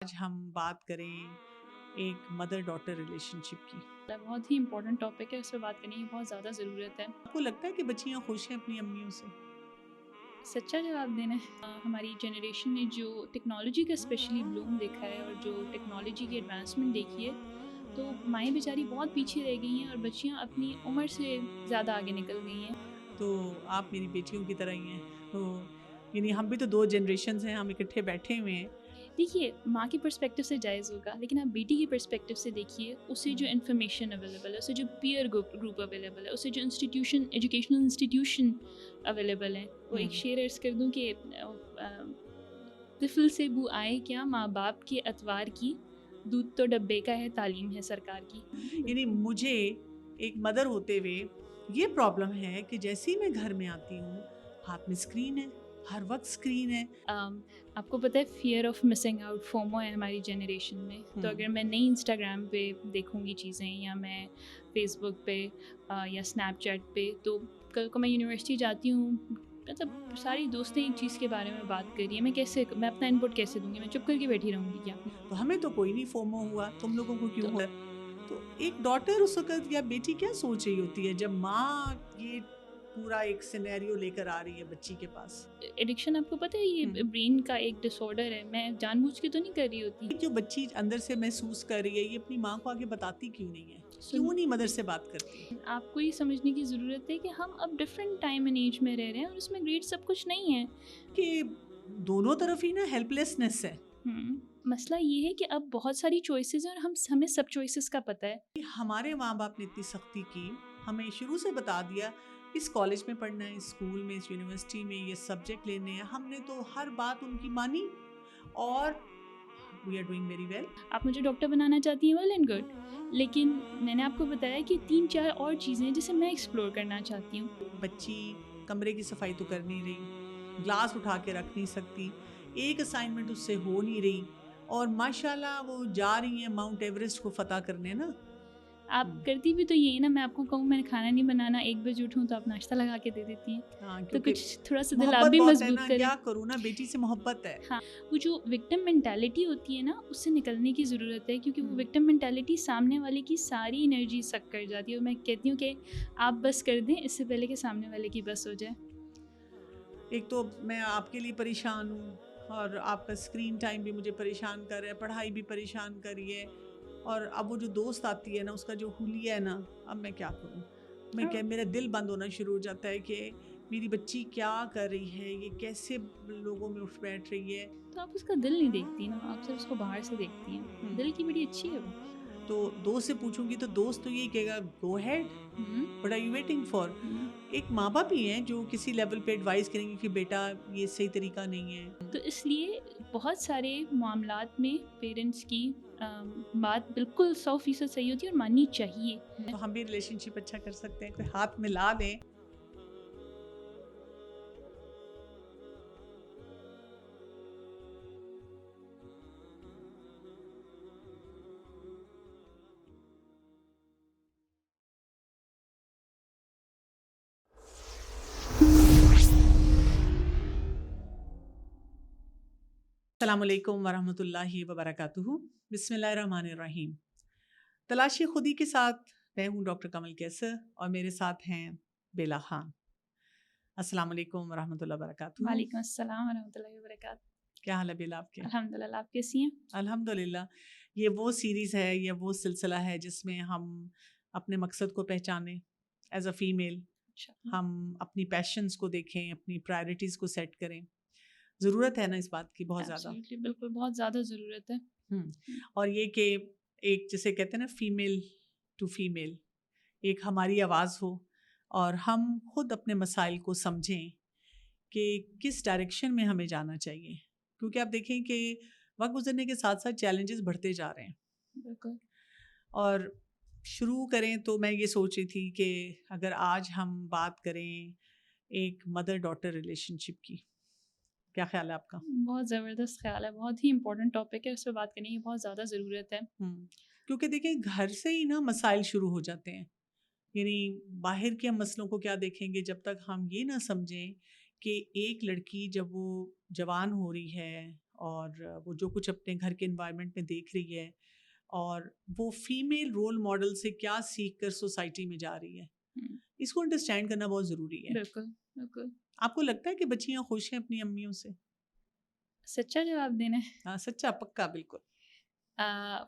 آج ہم بات کریں ایک مدر ڈاٹر ریلیشن شپ کی. بہت ہی امپورٹنٹ ٹاپک ہے، اس پہ بات کرنے کی بہت زیادہ ضرورت ہے. آپ کو لگتا ہے کہ بچیاں خوش ہیں اپنی امیوں سے؟ سچا جواب دینا ہے، ہماری جنریشن نے جو ٹیکنالوجی کا اسپیشلی بلوم دیکھا ہے اور جو ٹیکنالوجی کی ایڈوانسمنٹ دیکھی ہے، تو مائیں بیچاری بہت پیچھے رہ گئی ہیں اور بچیاں اپنی عمر سے زیادہ آگے نکل گئی ہیں. تو آپ میری بیٹیوں کی طرح ہی ہیں. تو یعنی ہم بھی تو دو جنریشنز ہیں، ہم اکٹھے بیٹھے ہوئے ہیں. دیکھیے، ماں کے پرسپیکٹو سے جائز ہوگا، لیکن آپ بیٹی کی پرسپیکٹو سے دیکھیے. اسے جو انفارمیشن اویلیبل ہے، اسے جو پیئر گروپ اویلیبل ہے، اسے جو ایجوکیشنل انسٹیٹیوشن اویلیبل ہیں، وہ ایک شیئر عرض کر دوں کہ طفل سے بو آئے کیا، ماں باپ کے اتوار کی، دودھ تو ڈبے کا ہے، تعلیم ہے سرکار کی. یعنی مجھے ایک مدر ہوتے ہوئے یہ پرابلم ہے کہ جیسے ہی میں گھر میں آتی ہوں ہاتھ میں اسکرین ہے، ہر وقت اسکرین ہے. آپ کو پتہ ہے fear of missing out, FOMO ہے ہماری جنریشن میں. تو اگر میں نئی انسٹاگرام پہ دیکھوں گی چیزیں، یا میں فیس بک پہ یا اسنیپ چیٹ پہ، تو کل کو میں یونیورسٹی جاتی ہوں، مطلب ساری دوستیں ایک چیز کے بارے میں بات کر رہی ہیں، میں اپنا ان پٹ کیسے دوں گی؟ میں چپ کر کے بیٹھی رہوں گی کیا؟ تو ہمیں تو کوئی نہیں فومو ہوا، تم لوگوں کو کیوں ہوا؟ تو ایک ڈاٹر اس وقت یا بیٹی کیا سوچ رہی ہوتی ہے جب ماں یہ پورا ایک سینیریو لے کر آ رہی ہے بچی کے پاس؟ ایڈکشن آپ کو پتہ ہے یہ برین کا ایک ڈس آرڈر ہے. میں جان بوجھ کے تو نہیں کر رہی ہوتی. جو بچی اندر سے محسوس کر رہی ہے یہ اپنی ماں کو آگے بتاتی کیوں نہیں ہے؟ کیوں نہیں مدر سے بات کرتی؟ آپ کو یہ سمجھنے کی ضرورت ہے کہ ہم اب ڈفرینٹ ٹائم اینڈ ایج میں رہ رہے ہیں، اور اس میں گریڈ سب کچھ نہیں ہے. کہ دونوں طرف ہی نا ہیلپ لیسنس ہے. مسئلہ یہ ہے کہ اب بہت ساری چوائسیز ہیں، اور ہمیں سب چوائسیز کا پتہ ہے. ہمارے ماں باپ نے اتنی سختی کی، ہمیں شروع سے بتا دیا اس کالج میں پڑھنا ہے، اس اسکول میں، اس یونیورسٹی میں یہ سبجیکٹ لینے ہیں. ہم نے تو ہر بات ان کی مانی اور we are doing very well. آپ مجھے ڈاکٹر بنانا چاہتی ہیں، ویل اینڈ گڈ، لیکن میں نے آپ کو بتایا کہ 3-4 اور چیزیں ہیں جسے میں ایکسپلور کرنا چاہتی ہوں. بچی کمرے کی صفائی تو کر نہیں رہی، گلاس اٹھا کے رکھ نہیں سکتی، ایک اسائنمنٹ اس سے ہو نہیں رہی، اور ماشاءاللہ وہ جا رہی ہیں ماؤنٹ ایوریسٹ کو فتح کرنے نا. آپ کرتی بھی تو یہی نا. میں آپ کو کہوں میں نے کھانا نہیں بنانا، 1 بجے اٹھوں تو آپ ناشتہ لگا کے دے دیتی ہیں. ہاں، تو کیونکہ کچھ تھوڑا سا دل آپ محبت بھی بہت ہے مضبوط نا، کریں. کیا کروں نا، بیٹی سے محبت ہے. ہاں، وہ جو وکٹم مینٹیلٹی ہوتی ہے نا، اس سے نکلنے کی ضرورت ہے، کیونکہ وہ وکٹم مینٹیلٹی سامنے والے کی ساری انرجی سک کر جاتی ہے. اور میں کہتی ہوں کہ آپ بس کر دیں اس سے پہلے کہ سامنے والے کی بس ہو جائے. ایک تو میں آپ کے لیے پریشان ہوں، اور آپ کا اسکرین ٹائم بھی مجھے پریشان کر رہا ہے، پڑھائی بھی پریشان کر رہی ہے، اور اب وہ جو دوست آتی ہے نا اس کا جو حلیہ ہے نا، اب میں کیا کروں؟ میرا دل بند ہونا شروع ہو جاتا ہے کہ میری بچی کیا کر رہی ہے، یہ کیسے لوگوں میں اٹھ بیٹھ رہی ہے. تو آپ اس کا دل نہیں دیکھتی نا، آپ صرف اس کو باہر سے دیکھتی ہیں. دل کی بڑی اچھی ہے وہ. تو دوست سے پوچھوں گی تو دوست تو یہی کہے گا go ahead, what are you waiting for. ایک ماں باپ ہی ہیں جو کسی لیول پہ ایڈوائز کریں گے کہ بیٹا یہ صحیح طریقہ نہیں ہے. تو اس لیے بہت سارے معاملات میں پیرنٹس کی بات بالکل 100% صحیح ہوتی ہے اور ماننی چاہیے. تو ہم بھی ریلیشن شپ اچھا کر سکتے ہیں، کوئی ہاتھ ملا لیں. السلام علیکم ورحمۃ اللہ وبرکاتہ. بسم اللہ الرحمن الرحیم. تلاشی خودی کے ساتھ میں ہوں ڈاکٹر کمل کیسر، اور میرے ساتھ ہیں بیلا خان. السلام علیکم ورحمۃ اللہ وبرکاتہ. وعلیکم السلام ورحمۃ اللہ وبرکاتہ. کیا حال ہے بیلا آپ کے؟ الحمد للہ. آپ کیسی ہیں؟ الحمد للہ. یہ وہ سیریز ہے، یہ وہ سلسلہ ہے جس میں ہم اپنے مقصد کو پہچانیں ایز اے فیمیل، ہم اپنی پیشنز کو دیکھیں، اپنی پرائرٹیز کو سیٹ کریں. ضرورت ہے نا اس بات کی بہت زیادہ. بالکل بہت زیادہ ضرورت ہے. اور یہ کہ ایک جسے کہتے ہیں نا فیمیل ٹو فیمیل، ایک ہماری آواز ہو اور ہم خود اپنے مسائل کو سمجھیں کہ کس ڈائریکشن میں ہمیں جانا چاہیے. کیونکہ آپ دیکھیں کہ وقت گزرنے کے ساتھ ساتھ چیلنجز بڑھتے جا رہے ہیں. بالکل. اور شروع کریں تو میں یہ سوچ رہی تھی کہ اگر آج ہم بات کریں ایک مدر ڈاٹر ریلیشن شپ کی، کیا خیال ہے آپ کا؟ بہت زبردست خیال ہے، بہت ہی امپورٹنٹ ٹاپک ہے، اس پہ بات کرنے کی بہت زیادہ ضرورت ہے. کیونکہ دیکھیں گھر سے ہی نا مسائل شروع ہو جاتے ہیں. یعنی باہر کے ہم مسئلوں کو کیا دیکھیں گے جب تک ہم یہ نہ سمجھیں کہ ایک لڑکی جب وہ جوان ہو رہی ہے اور وہ جو کچھ اپنے گھر کے انوائرمنٹ میں دیکھ رہی ہے اور وہ فیمیل رول ماڈل سے کیا سیکھ کر سوسائٹی میں جا رہی ہے, اس کو انڈرسٹینڈ کرنا بہت ضروری ہے. بالکل بالکل. آپ کو لگتا ہے کہ بچیاں خوش ہیں اپنی امیوں سے؟ سچا جواب دینا ہے. ہاں سچا پکا بالکل.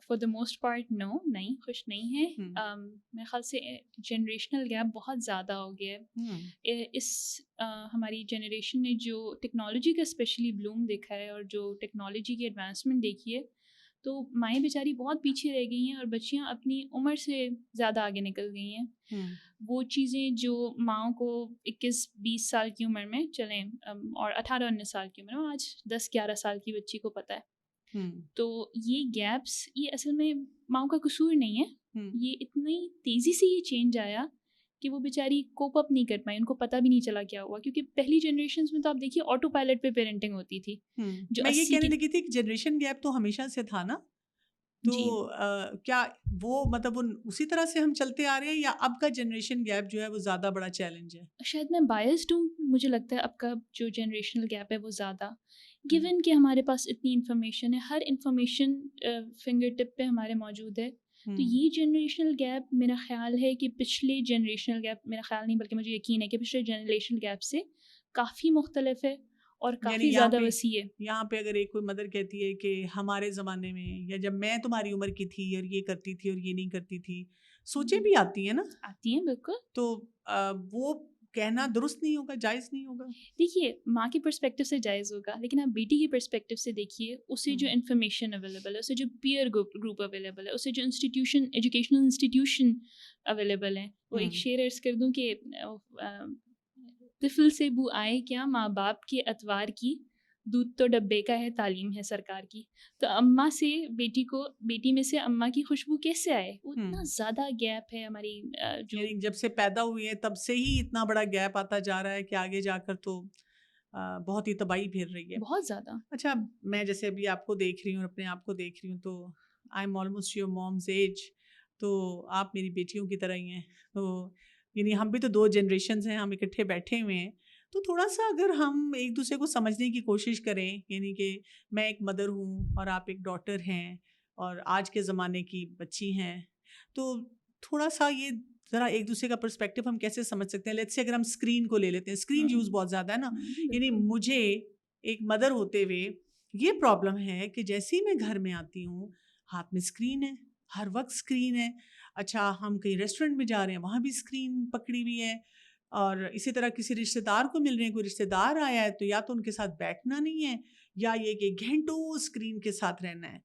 فار دا موسٹ پارٹ نو, نہیں خوش نہیں ہے. میرے خیال سے جنریشنل گیپ بہت زیادہ ہو گیا ہے. اس ہماری جنریشن نے جو ٹیکنالوجی کا اسپیشلی بلوم دیکھا ہے اور جو ٹیکنالوجی کی ایڈوانسمنٹ دیکھی ہے, تو مائیں بیچاری بہت پیچھے رہ گئی ہیں اور بچیاں اپنی عمر سے زیادہ آگے نکل گئی ہیں. وہ چیزیں جو ماؤں کو 21-20 سال کی عمر میں چلیں اور 18-19 سال کی عمر میں آج 10-11 سال کی بچی کو پتہ ہے, تو یہ گیپس یہ اصل میں ماؤں کا قصور نہیں ہے. یہ اتنی تیزی سے یہ چینج آیا کہ وہ بیچاری کوپ اپ نہیں کر پائیں, ان کو پتہ بھی نہیں چلا کیا ہوا, کیونکہ پہلی جنریشنز میں تو آپ دیکھیے آٹو پائلٹ پہ پیرنٹنگ ہوتی تھی. جو میں یہ کہنے لگی تھی کہ جنریشن گیپ تو ہمیشہ سے تھا نا, تو کیا وہ مطلب اسی طرح سے ہم چلتے آ رہے ہیں یا اب کا جنریشن گیپ جو ہے وہ زیادہ بڑا چیلنج ہے؟ شاید میں بائسڈ ہوں, مجھے لگتا ہے اب کا جو جنریشنل گیپ ہے وہ زیادہ, گیون کہ ہمارے پاس اتنی انفارمیشن ہے, ہر انفارمیشن فنگر ٹپ پہ ہمارے موجود ہے. تو یہ جنریشنل گیپ میرا خیال ہے کہ پچھلے جنریشنل گیپ, میرا خیال نہیں بلکہ مجھے یقین ہے کہ پچھلے جنریشنل گیپ سے کافی مختلف ہے اور کافی زیادہ وسیع ہے. یہاں پہ اگر ایک کوئی مدر کہتی ہے کہ ہمارے زمانے میں یا جب میں تمہاری عمر کی تھی اور یہ کرتی تھی اور یہ نہیں کرتی تھی, سوچیں بھی آتی ہیں نا. آتی ہیں بالکل. تو وہ کہنا درست نہیں ہوگا, جائز نہیں ہوگا. دیکھیے ماں کے پرسپیکٹو سے جائز ہوگا, لیکن آپ بیٹی کے پرسپیکٹو سے دیکھیے, اسے جو انفارمیشن اویلیبل ہے, اسے جو پیئر گروپ اویلیبل ہے, اسے جو انسٹیٹیوشن ایجوکیشنل انسٹیٹیوشن اویلیبل ہیں. وہ ایک شعر عرض کر دوں کہ طفل سے بو آئے کیا ماں باپ کے اتوار کی, دودھ تو ڈبے کا ہے تعلیم ہے سرکار کی. تو اماں سے بیٹی کو, بیٹی میں سے اماں کی خوشبو کیسے آئے, وہ اتنا زیادہ گیپ ہے ہماری. جو جب سے پیدا ہوئی ہے تب سے ہی اتنا بڑا گیپ آتا جا رہا ہے کہ آگے جا کر تو بہت ہی تباہی پھیر رہی ہے, بہت زیادہ. اچھا میں جیسے ابھی آپ کو دیکھ رہی ہوں, اپنے آپ کو دیکھ رہی ہوں, تو I am almost your mom's age, تو آپ میری بیٹیوں کی طرح ہی ہیں. تو یعنی ہم بھی تو 2 جنریشنز ہیں, ہم اکٹھے بیٹھے ہوئے ہیں. تو تھوڑا سا اگر ہم ایک دوسرے کو سمجھنے کی کوشش کریں, یعنی کہ میں ایک مدر ہوں اور آپ ایک ڈاٹر ہیں اور آج کے زمانے کی بچی ہیں, تو تھوڑا سا یہ ذرا ایک دوسرے کا پرسپیکٹیو ہم کیسے سمجھ سکتے ہیں. لیٹس سے اگر ہم اسکرین کو لے لیتے ہیں, اسکرین یوز بہت زیادہ ہے نا. یعنی مجھے ایک مدر ہوتے ہوئے یہ پرابلم ہے کہ جیسے ہی میں گھر میں آتی ہوں ہاتھ میں اسکرین ہے, ہر وقت اسکرین ہے. اچھا ہم کہیں ریسٹورینٹ میں جا رہے ہیں, وہاں بھی اسکرین پکڑی ہوئی ہے. اور اسی طرح کسی رشتہ دار کو مل رہے ہیں, کوئی رشتہ دار آیا ہے تو یا تو ان کے ساتھ بیٹھنا نہیں ہے یا یہ کہ گھنٹوں اسکرین کے ساتھ رہنا ہے.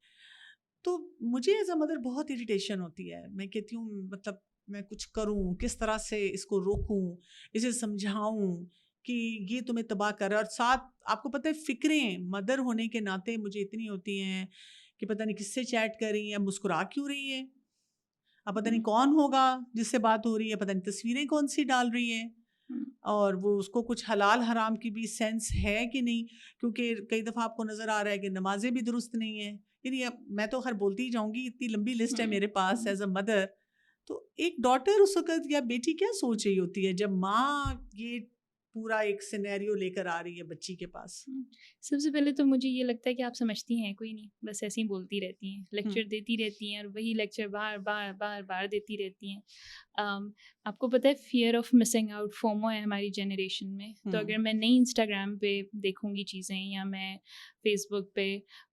تو مجھے ایز اے مدر بہت اریٹیشن ہوتی ہے. میں کہتی ہوں مطلب میں کچھ کروں, کس طرح سے اس کو روکوں, اسے سمجھاؤں کہ یہ تمہیں تباہ کر رہا ہے. اور ساتھ آپ کو پتہ ہے فکریں مدر ہونے کے ناطے مجھے اتنی ہوتی ہیں کہ پتہ نہیں کس سے چیٹ کر رہی ہیں, مسکرا کیوں رہی ہے, اب پتہ نہیں کون ہوگا جس سے بات ہو رہی ہے, پتہ نہیں تصویریں کون سی ڈال رہی ہے, اور وہ اس کو کچھ حلال حرام کی بھی سینس ہے کہ نہیں, کیونکہ کئی دفعہ آپ کو نظر آ رہا ہے کہ نمازیں بھی درست نہیں ہیں. یعنی میں تو خیر بولتی ہی جاؤں گی, اتنی لمبی لسٹ ہے میرے پاس ایز اے مدر. تو ایک ڈاٹر اس وقت یا بیٹی کیا سوچ رہی ہوتی ہے جب ماں یہ پورا ایک سینیریو لے کر آ رہی ہے بچی کے پاس؟ سب سے پہلے تو مجھے یہ لگتا ہے کہ آپ سمجھتی ہیں کوئی نہیں, بس ایسے ہی بولتی رہتی ہیں, لیکچر دیتی رہتی ہیں اور وہی لیکچر بار بار بار بار دیتی رہتی ہیں. آپ کو پتہ ہے fear of missing out FOMO ہے ہماری جنریشن میں. تو اگر میں نہیں انسٹاگرام پہ دیکھوں گی چیزیں یا میں فیس بک پہ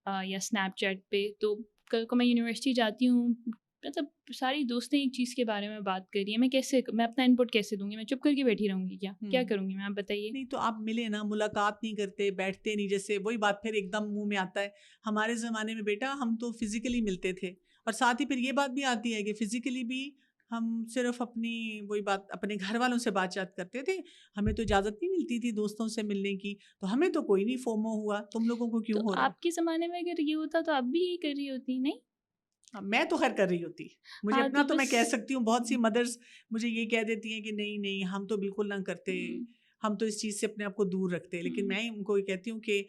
یا اسنیپ چیٹ پہ, تو کل کو میں یونیورسٹی جاتی ہوں, مطلب ساری دوستیں ایک چیز کے بارے میں بات کر رہی ہیں, میں اپنا ان پٹ کیسے دوں گی, میں چپ کر کے بیٹھی رہوں گی کیا کروں گی میں, آپ بتائیے. نہیں تو آپ ملے نا, ملاقات نہیں کرتے, بیٹھتے نہیں, جیسے وہی بات پھر ایک دم منہ میں آتا ہے. ہمارے زمانے میں بیٹا ہم تو فزیکلی ملتے تھے, اور ساتھ ہی پھر یہ بات بھی آتی ہے کہ فزیکلی بھی ہم صرف اپنی وہی بات اپنے گھر والوں سے بات چیت کرتے تھے, ہمیں تو اجازت نہیں ملتی تھی دوستوں سے ملنے کی. تو ہمیں تو کوئی نہیں فومو ہوا, تم لوگوں کو کیوں ہو رہا ہے؟ آپ کے زمانے میں اگر یہ ہوتا تو آپ بھی یہی کر رہی ہوتی نہیں؟ میں تو خیر کر رہی ہوتی. مجھے اپنا تو میں کہہ سکتی ہوں, بہت سی مدرس مجھے یہ کہہ دیتی ہیں کہ نہیں نہیں ہم تو بالکل نہ کرتے, ہم تو اس چیز سے اپنے آپ کو دور رکھتے. لیکن میں ان کو یہ کہتی ہوں کہ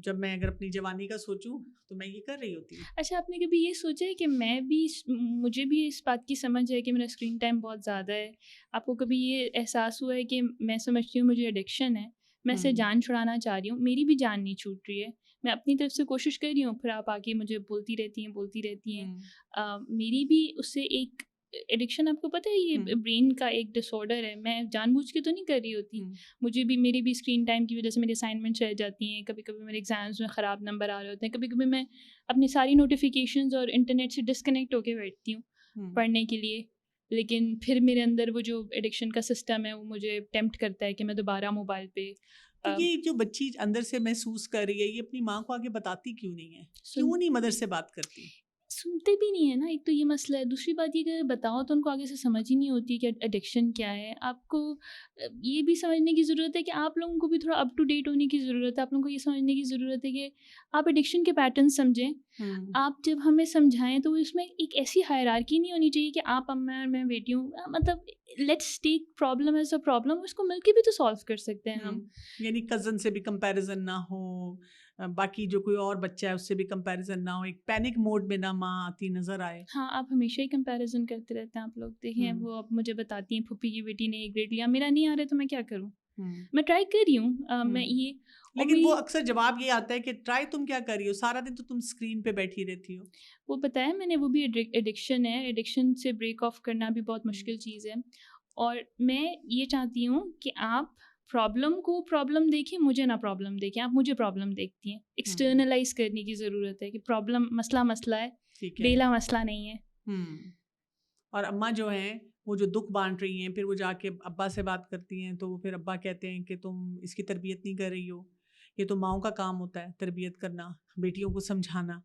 جب میں اگر اپنی جوانی کا سوچوں تو میں یہ کر رہی ہوتی ہوں. اچھا آپ نے کبھی یہ سوچا ہے کہ مجھے بھی اس بات کی سمجھ ہے کہ میرا اسکرین ٹائم بہت زیادہ ہے. آپ کو کبھی یہ احساس ہوا ہے کہ میں سمجھتی ہوں مجھے ایڈکشن ہے, میں اسے جان چھڑانا چاہ رہی ہوں, میری بھی جان نہیں چھوٹ رہی ہے, میں اپنی طرف سے کوشش کر رہی ہوں، پھر آپ آگے مجھے بولتی رہتی ہیں. میری بھی اس سے ایک ایڈکشن، آپ کو پتہ ہے یہ برین کا ایک ڈس آرڈر ہے. میں جان بوجھ کے تو نہیں کر رہی ہوتی. مجھے بھی میری بھی اسکرین ٹائم کی وجہ سے میری اسائنمنٹس رہ جاتی ہیں، کبھی کبھی میرے ایگزامس میں خراب نمبر آ رہے ہوتے ہیں، کبھی کبھی میں اپنی ساری نوٹیفیکیشنز اور انٹرنیٹ سے ڈسکنیکٹ ہو کے بیٹھتی ہوں پڑھنے کے لیے. لیکن پھر میرے اندر وہ جو ایڈکشن کا سسٹم ہے وہ مجھے ٹیمپٹ کرتا ہے کہ میں دوبارہ موبائل پہ. تو یہ جو بچی اندر سے محسوس کر رہی ہے، یہ اپنی ماں کو آگے بتاتی کیوں نہیں ہے؟ کیوں نہیں مدر سے بات کرتی؟ سنتے بھی نہیں ہیں نا، ایک تو یہ مسئلہ ہے. دوسری بات یہ کہ بتاؤ تو ان کو آگے سے سمجھ ہی نہیں ہوتی کہ ایڈکشن کیا ہے. آپ کو یہ بھی سمجھنے کی ضرورت ہے کہ آپ لوگوں کو بھی تھوڑا اپ ٹو ڈیٹ ہونے کی ضرورت ہے. آپ لوگوں کو یہ سمجھنے کی ضرورت ہے کہ آپ ایڈکشن کے پیٹرن سمجھیں. آپ جب ہمیں سمجھائیں تو اس میں ایک ایسی ہائرارکی نہیں ہونی چاہیے کہ آپ اما اور میں بیٹی ہوں. مطلب let's take problem as a problem, اس کو مل کے بھی تو سالو کر سکتے ہیں ہم. یعنی کزن سے بھی کمپیریزن نہ ہو، باقی جو کوئی اور بچہ ہے اس سے بھی کمپیریزن نہ ہو، ایک پینک موڈ میں نہ ماں آتی نظر آئے. ہاں، آپ ہمیشہ ہی کمپیریزن کرتے رہتے ہیں. آپ لوگ دیکھیں وہ اب مجھے بتاتی ہیں پھوپھی کی بیٹی نے 1 گریڈ لیا، میرا نہیں آ رہا تو میں کیا کروں. میں ٹرائی کر رہی ہوں. میں یہ لیکن وہ اکثر جواب یہ آتا ہے کہ ٹرائی تم کیا کر رہی ہو، سارا دن تو تم اسکرین پہ بیٹھی رہتی ہو. وہ بتایا میں نے، وہ بھی ایڈکشن ہے. ایڈکشن سے بریک آف کرنا بھی بہت مشکل چیز ہے. اور میں یہ چاہتی ہوں کہ آپ پرابلم کو پرابلم دیکھیں، مجھے نہ پرابلم دیکھیں. آپ مجھے پرابلم دیکھتی ہیں. ایکسٹرنلائز کرنے کی ضرورت ہے کہ پرابلم مسئلہ ہے، بیلا مسئلہ نہیں ہے. اور اماں جو ہیں وہ جو دکھ بانٹ رہی ہیں، پھر وہ جا کے ابا سے بات کرتی ہیں تو وہ پھر ابا کہتے ہیں کہ تم اس کی تربیت نہیں کر رہی ہو. یہ تو ماؤں کا کام ہوتا ہے تربیت کرنا، بیٹیوں کو سمجھانا.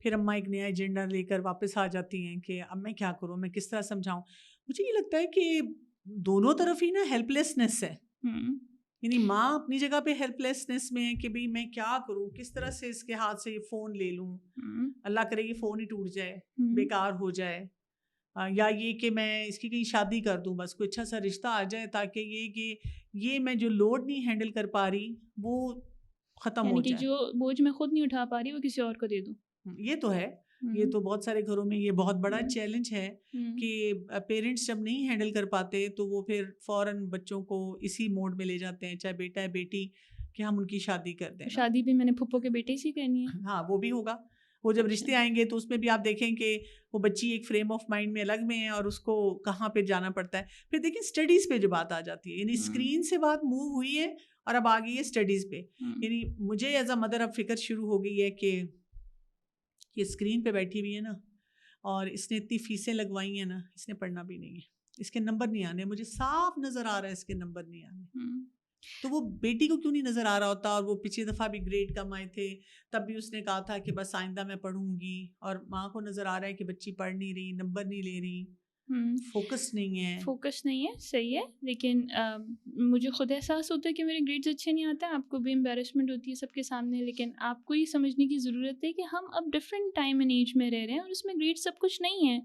پھر اماں ایک نیا ایجنڈا لے کر واپس آ جاتی ہیں کہ اب میں کیا کروں، میں کس طرح سمجھاؤں. مجھے یہ لگتا ہے کہ دونوں طرف ہی نا ہیلپ لیسنس ہے. یعنی ماں اپنی جگہ پہ ہیلپ لیسنس میں ہے کہ بھئی میں کیا کروں، کس طرح سے اس کے ہاتھ سے یہ فون لے لوں، اللہ کرے یہ فون ہی ٹوٹ جائے، بیکار ہو جائے، یا یہ کہ میں اس کی کہیں شادی کر دوں، بس کوئی اچھا سا رشتہ آ جائے تاکہ یہ کہ یہ میں جو لوڈ نہیں ہینڈل کر پا رہی وہ ختم ہو یعنی کہ جائے. جو بوجھ میں خود نہیں اٹھا پا رہی وہ کسی اور کو دے دوں. یہ تو ہے، یہ تو بہت سارے گھروں میں یہ بہت بڑا چیلنج ہے کہ پیرنٹس جب نہیں ہینڈل کر پاتے تو وہ پھر فوراً بچوں کو اسی موڈ میں لے جاتے ہیں، چاہے بیٹا ہے بیٹی، کہ ہم ان کی شادی کر دیں. شادی بھی میں نے پھپھو کے بیٹے سے کرنی ہے. ہاں وہ بھی ہوگا. وہ جب رشتے آئیں گے تو اس میں بھی آپ دیکھیں کہ وہ بچی ایک فریم آف مائنڈ میں الگ میں ہے اور اس کو کہاں پہ جانا پڑتا ہے. پھر دیکھیں اسٹڈیز پہ جو بات آ جاتی ہے، یعنی اسکرین سے بات موو ہوئی ہے اور اب آ گئی ہے اسٹڈیز پہ. یعنی مجھے ایز اے مدر اب فکر شروع ہو گئی ہے کہ یہ اسکرین پہ بیٹھی ہوئی ہے نا، اور اس نے اتنی فیسیں لگوائی ہیں نا، اس نے پڑھنا بھی نہیں ہے، اس کے نمبر نہیں آنے. مجھے صاف نظر آ رہا ہے اس کے نمبر نہیں آنے. تو وہ بیٹی کو کیوں نہیں نظر آ رہا ہوتا؟ اور وہ پچھلی دفعہ بھی گریڈ کم آئے تھے، تب بھی اس نے کہا تھا کہ بس آئندہ میں پڑھوں گی. اور ماں کو نظر آ رہا ہے کہ بچی پڑھ نہیں رہی، نمبر نہیں لے رہی، فوکس نہیں ہے. صحیح ہے. لیکن مجھے خود احساس ہوتا ہے کہ میرے گریڈز اچھے نہیں آتے ہیں. آپ کو بھی امبیرسمنٹ ہوتی ہے سب کے سامنے. لیکن آپ کو یہ سمجھنے کی ضرورت ہے کہ ہم اب ڈفرینٹ ٹائم اینڈ ایج میں رہ رہے ہیں اور اس میں گریڈ سب کچھ نہیں ہے.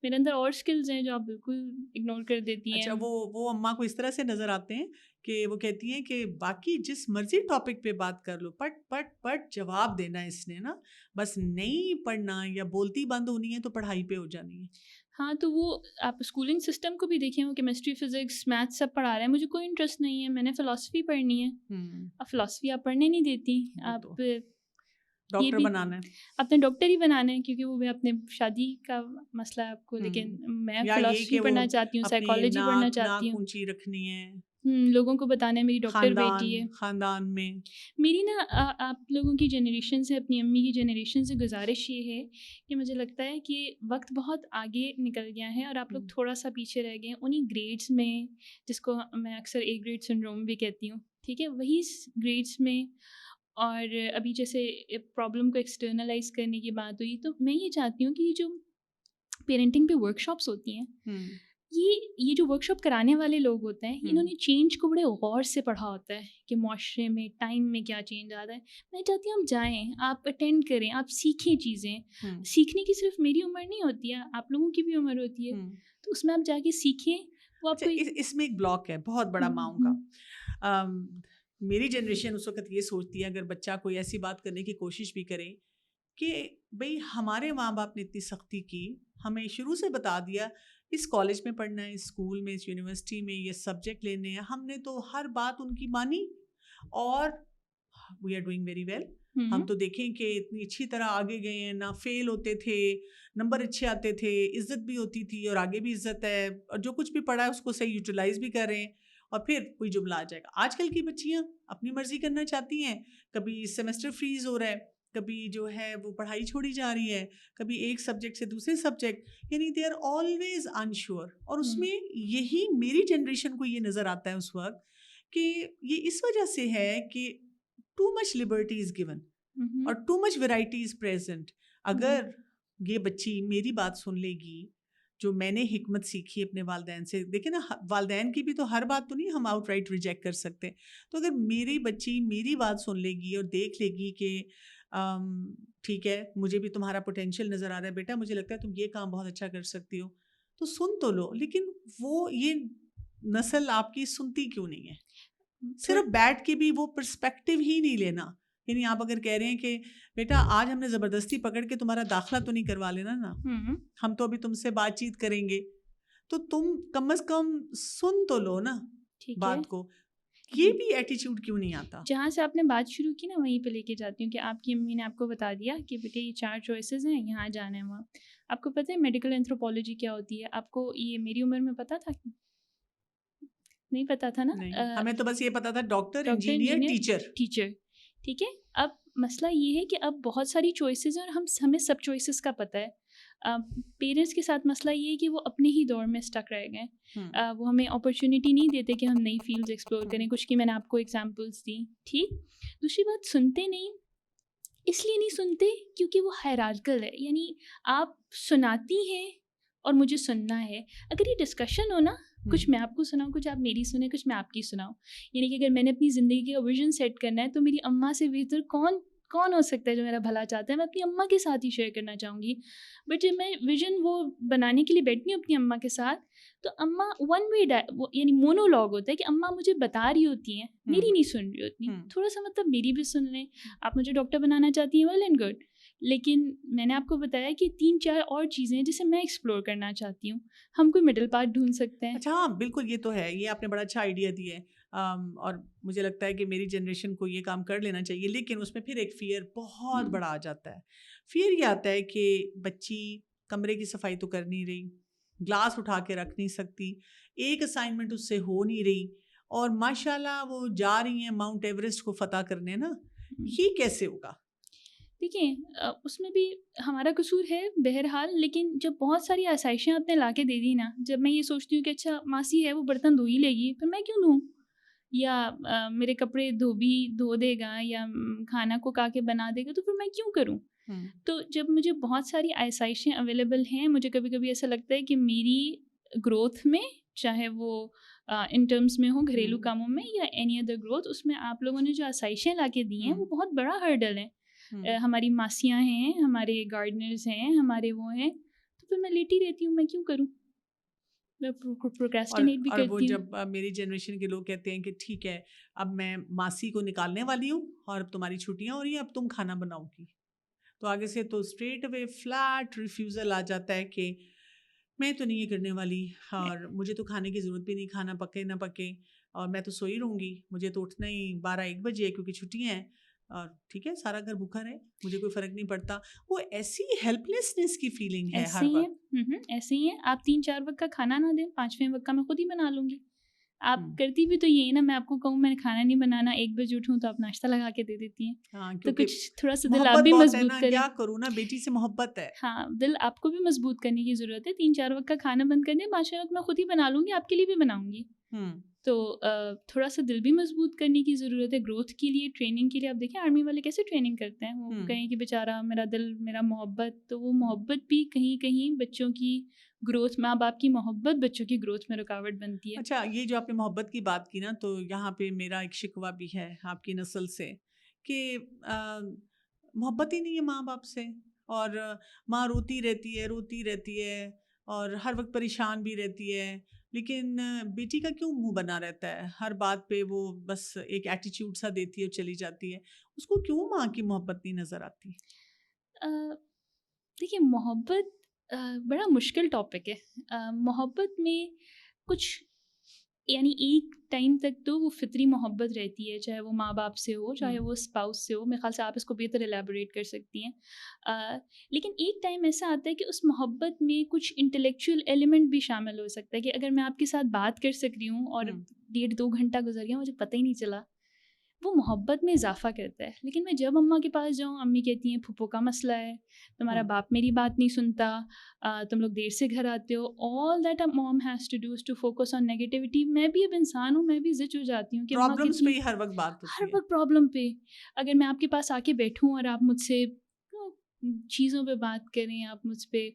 میرے اندر اور اسکلز ہیں جو آپ بالکل اگنور کر دیتی ہیں. اچھا، وہ اماں کو اس طرح سے نظر آتے ہیں کہ وہ کہتی ہیں کہ باقی جس مرضی ٹاپک پہ بات کر لو، پٹ جواب دینا ہے اس نے نا، بس نہیں پڑھنا یا بولتی بند ہونی ہے تو پڑھائی پہ ہو جانی ہے. ہاں، تو وہ آپ اسکولنگ سسٹم کو بھی دیکھیں، وہ کیمسٹری، فزکس، میتھس سب پڑھا رہے ہیں. مجھے کوئی انٹرسٹ نہیں ہے، میں نے فلاسفی پڑھنی ہے. اب فلاسفی آپ پڑھنے نہیں دیتی، آپ ڈاکٹر بنانا ہے، اپنے ڈاکٹر ہی بنانا ہے کیونکہ وہ اپنے شادی کا مسئلہ ہے آپ کو. لیکن میں فلاسفی پڑھنا چاہتی ہوں، سائیکالوجی پڑھنا چاہتی ہوں. اونچی رکھنی ہے، لوگوں کو بتانا ہے میری ڈاکٹر بیٹی ہے. خاندان میں میری نا آپ لوگوں کی جنریشن سے، اپنی امی کی جنریشن سے گزارش یہ ہے کہ مجھے لگتا ہے کہ وقت بہت آگے نکل گیا ہے اور آپ لوگ تھوڑا سا پیچھے رہ گئے ہیں انہیں گریڈس میں، جس کو میں اکثر A گریڈ سنڈروم بھی کہتی ہوں. ٹھیک ہے، وہی گریڈس میں. اور ابھی جیسے پرابلم کو ایکسٹرنلائز کرنے کی بات ہوئی، تو میں یہ چاہتی ہوں کہ یہ جو پیرنٹنگ پہ ورک شاپس ہوتی ہیں، یہ جو ورک شاپ کرانے والے لوگ ہوتے ہیں، انہوں نے چینج کو بڑے غور سے پڑھا ہوتا ہے کہ معاشرے میں ٹائم میں کیا چینج آتا ہے. میں چاہتی ہوں آپ جائیں، آپ اٹینڈ کریں، آپ سیکھیں چیزیں. سیکھنے کی صرف میری عمر نہیں ہوتی ہے، آپ لوگوں کی بھی عمر ہوتی ہے. تو اس میں آپ جا کے سیکھیں. وہ آپ کو اس میں ایک بلاک ہے بہت بڑا ماؤں کا. میری جنریشن اس وقت یہ سوچتی ہے اگر بچہ کوئی ایسی بات کرنے کی کوشش بھی کرے کہ بھئی ہمارے ماں باپ نے اتنی سختی کی، ہمیں شروع سے بتا دیا اس کالج میں پڑھنا ہے، اس اسکول میں، اس یونیورسٹی میں یہ سبجیکٹ لینے ہیں، ہم نے تو ہر بات ان کی مانی اور we are doing very well. ہم تو دیکھیں کہ اتنی اچھی طرح آگے گئے ہیں, نہ فیل ہوتے تھے, نمبر اچھے آتے تھے, عزت بھی ہوتی تھی اور آگے بھی عزت ہے, اور جو کچھ بھی پڑھا ہے اس کو صحیح یوٹیلائز بھی کر رہے ہیں, اور پھر کوئی جملہ آ جائے گا. آج کل کی بچیاں اپنی مرضی کرنا چاہتی ہیں, کبھی سیمسٹر فریز ہو رہا ہے, کبھی جو ہے وہ پڑھائی چھوڑی جا رہی ہے, کبھی ایک سبجیکٹ سے دوسرے سبجیکٹ, یعنی دے آر آلویز انشیور. اور اس میں یہی میری جنریشن کو یہ نظر آتا ہے اس وقت کہ یہ اس وجہ سے ہے کہ too much liberty is given اور too much variety is present. اگر یہ بچی میری بات سن لے گی, جو میں نے حکمت سیکھی اپنے والدین سے, دیکھیں نا والدین کی بھی تو ہر بات تو نہیں ہم آؤٹ رائٹ ریجیکٹ کر سکتے, تو اگر میری بچی میری بات سن لے گی اور دیکھ لے گی کہ ٹھیک ہے مجھے بھی تمہارا پوٹینشیل نظر آ رہا ہے بیٹا, مجھے لگتا ہے تم یہ کام بہت اچھا کر سکتی ہو, تو سن تو لو. لیکن وہ یہ نسل آپ کی سنتی کیوں نہیں ہے؟ صرف بیٹھ کے بھی وہ پرسپیکٹیو ہی نہیں لینا. یعنی آپ اگر کہہ رہے ہیں کہ بیٹا آج ہم نے زبردستی پکڑ کے تمہارا داخلہ تو نہیں کروا لینا نا, ہم تو ابھی تم سے بات چیت کریں گے, تو تم کم از کم سن تو لو نا بات کو. یہ بھی ایٹیچیوڈ کیوں نہیں آتا؟ جہاں سے آپ نے بات شروع کی نا وہیں پہ لے کے جاتی ہوں کہ آپ کی امی نے آپ کو بتا دیا کہ بیٹے یہ 4 چوائسیز ہیں, یہاں جانا ہے وہاں. آپ کو پتہ ہے میڈیکل اینتھروپولوجی کیا ہوتی ہے؟ آپ کو یہ میری عمر میں پتہ تھا؟ نہیں پتہ تھا نا. ہمیں تو بس یہ پتا تھا ڈاکٹر, انجینئر, ٹیچر. ٹھیک ہے, اب مسئلہ یہ ہے کہ اب بہت ساری چوائسیز ہیں اور ہمیں سب چوائسیز کا پتہ ہے. پیرنٹس کے ساتھ مسئلہ یہ ہے کہ وہ اپنے ہی دور میں اسٹک رہ گئے, وہ ہمیں اپرچونیٹی نہیں دیتے کہ ہم نئی فیلڈز ایکسپلور کریں. کچھ کی میں نے آپ کو ایگزامپلس دی. ٹھیک. دوسری بات, سنتے نہیں, اس لیے نہیں سنتے کیونکہ وہ ہائرارکل ہے. یعنی آپ سناتی ہیں اور مجھے سننا ہے. اگر یہ ڈسکشن ہو نا, کچھ میں آپ کو سناؤں, کچھ آپ میری سنیں, کچھ میں آپ کی سناؤں, یعنی کہ اگر میں نے اپنی زندگی کا ویژن سیٹ کرنا ہے تو میری اماں سے بہتر کون ہو سکتا ہے جو میرا بھلا چاہتا ہے؟ میں اپنی اماں کے ساتھ ہی شیئر کرنا چاہوں گی. بٹ جب میں ویژن وہ بنانے کے لیے بیٹھتی ہوں اپنی اماں کے ساتھ, تو اماں ون وے یعنی مونولاگ ہوتا ہے کہ اماں مجھے بتا رہی ہوتی ہیں, میری نہیں سن رہی ہوتی. تھوڑا سا مطلب میری بھی سن لیں. آپ مجھے ڈاکٹر بنانا چاہتی ہیں, ویل اینڈ گڈ, لیکن میں نے آپ کو بتایا کہ 3-4 اور چیزیں ہیں جسے میں ایکسپلور کرنا چاہتی ہوں. ہم کوئی مڈل پارٹ ڈھونڈ سکتے ہیں. اچھا ہاں بالکل, یہ تو ہے, یہ آپ نے بڑا اچھا آئیڈیا دیا ہے, اور مجھے لگتا ہے کہ میری جنریشن کو یہ کام کر لینا چاہیے. لیکن اس میں پھر ایک فیئر بہت بڑا آ جاتا ہے. فیئر یہ آتا ہے کہ بچی کمرے کی صفائی تو کر نہیں رہی, گلاس اٹھا کے رکھ نہیں سکتی, ایک اسائنمنٹ اس سے ہو نہیں رہی, اور ماشاء اللہ وہ جا رہی ہیں ماؤنٹ ایوریسٹ کو فتح کرنے نا. یہ کیسے ہوگا؟ دیکھیں اس میں بھی ہمارا قصور ہے بہرحال, لیکن جب بہت ساری آسائشیں آپ نے لا کے دے دی نا, جب میں یہ سوچتی ہوں کہ اچھا ماسی ہے وہ برتن دھو ہی لے گی, پھر میں کیوں دھوں, یا میرے کپڑے دھو دے گا, یا کھانا کو کا کے بنا دے گا, تو پھر میں کیوں کروں. تو جب مجھے بہت ساری آسائشیں اویلیبل ہیں, مجھے کبھی کبھی ایسا لگتا ہے کہ میری گروتھ میں, چاہے وہ ان ٹرمز میں ہو گھریلو کاموں میں یا اینی ادر گروتھ, اس میں آپ لوگوں نے جو آسائشیں لا کے دی ہیں وہ بہت بڑا ہرڈل ہے. ہماری ماسیاں ہیں, ہمارے گارڈنرز ہیں, ہمارے وہ ہیں, تو پھر میں لیٹی رہتی ہوں, میں کیوں کروں, میں پروکریسٹینیٹ بھی کرتی ہوں. اور وہ جب میری جنریشن کے لوگ کہتے ہیں کہ ٹھیک ہے اب میں ماسی کو نکالنے والی ہوں اور اب تمہاری چھٹیاں ہو رہی ہیں, اب تم کھانا بناؤ گی, تو آگے سے تو اسٹریٹ اوے فلیٹ ریفیوزل آ جاتا ہے کہ میں تو نہیں یہ کرنے والی, اور مجھے تو کھانے کی ضرورت بھی نہیں, کھانا پکے نہ پکے, اور میں تو سوئی رہوں گی, مجھے تو اٹھنا ہی 12-1 بجے کیونکہ چھٹیاں ہیں, اور ٹھیک ہے سارا گھر بھوکا رہے, مجھے کوئی فرق نہیں پڑتا. وہ ایسی ہیلپ لیسنس کی فیلنگ ہے ہر وقت. ایسے ہی ہے. آپ 3-4 وقت کا کھانا نہ دیں, 5ویں وقت کا میں خود ہی بنا لوں گی. آپ کرتی بھی تو یہی نا, میں آپ کو کہوں میں نے کھانا نہیں بنانا, 1 بجے اٹھوں تو آپ ناشتہ لگا کے دے دیتی ہیں, تو کچھ تھوڑا سا دل آپ بھی مضبوط کریں. کیا کروں نا, بیٹی سے محبت ہے. ہاں, دل آپ کو بھی مضبوط کرنے کی ضرورت ہے. 3-4 وقت کا کھانا بند کر دیں, 5ویں وقت میں خود ہی بنا لوں گی, آپ کے لیے بھی بناؤں گی. تو تھوڑا سا دل بھی مضبوط کرنے کی ضرورت ہے گروتھ کے لیے, ٹریننگ کے لیے. آپ دیکھیں آرمی والے کیسے ٹریننگ کرتے ہیں, وہ کہیں کہ بیچارہ میرا دل میرا محبت, تو وہ محبت بھی کہیں کہیں بچوں کی گروتھ, ماں باپ کی محبت بچوں کی گروتھ میں رکاوٹ بنتی ہے. اچھا, یہ جو آپ نے محبت کی بات کی نا, تو یہاں پہ میرا ایک شکوہ بھی ہے آپ کی نسل سے کہ محبت ہی نہیں ہے ماں باپ سے, اور ماں روتی رہتی ہے اور ہر وقت پریشان بھی رہتی ہے, لیکن بیٹی کا کیوں منہ بنا رہتا ہے, ہر بات پہ وہ بس ایک ایٹیچیوڈ سا دیتی ہے اور چلی جاتی ہے, اس کو کیوں ماں کی محبت نہیں نظر آتی؟ دیکھیے محبت بڑا مشکل ٹاپک ہے. محبت میں کچھ یعنی ایک ٹائم تک تو وہ فطری محبت رہتی ہے، چاہے وہ ماں باپ سے ہو، چاہے وہ اسپاؤس سے ہو. میرے خیال سے آپ اس کو بہتر ایلیبوریٹ کر سکتی ہیں. لیکن ایک ٹائم ایسا آتا ہے کہ اس محبت میں کچھ انٹلیکچوئل ایلیمنٹ بھی شامل ہو سکتا ہے کہ اگر میں آپ کے ساتھ بات کر سک رہی ہوں اور 1.5-2 گھنٹہ گزر گیا مجھے پتہ ہی نہیں چلا، وہ محبت میں اضافہ کرتا ہے. لیکن میں جب اماں کے پاس جاؤں، امی کہتی ہیں پھپھو کا مسئلہ ہے، تمہارا باپ میری بات نہیں سنتا، تم لوگ دیر سے گھر آتے ہو. All that a mom has to do is to focus on negativity. میں بھی اب انسان ہوں، میں بھی زچ ہو جاتی ہوں کہ اماں پرابلمس کتنی پہ ہی ہر وقت بات ہوتی ہر ہے. وقت پرابلم پہ. اگر میں آپ کے پاس آ کے بیٹھوں اور آپ مجھ سے چیزوں پہ بات کریں، آپ مجھ پہ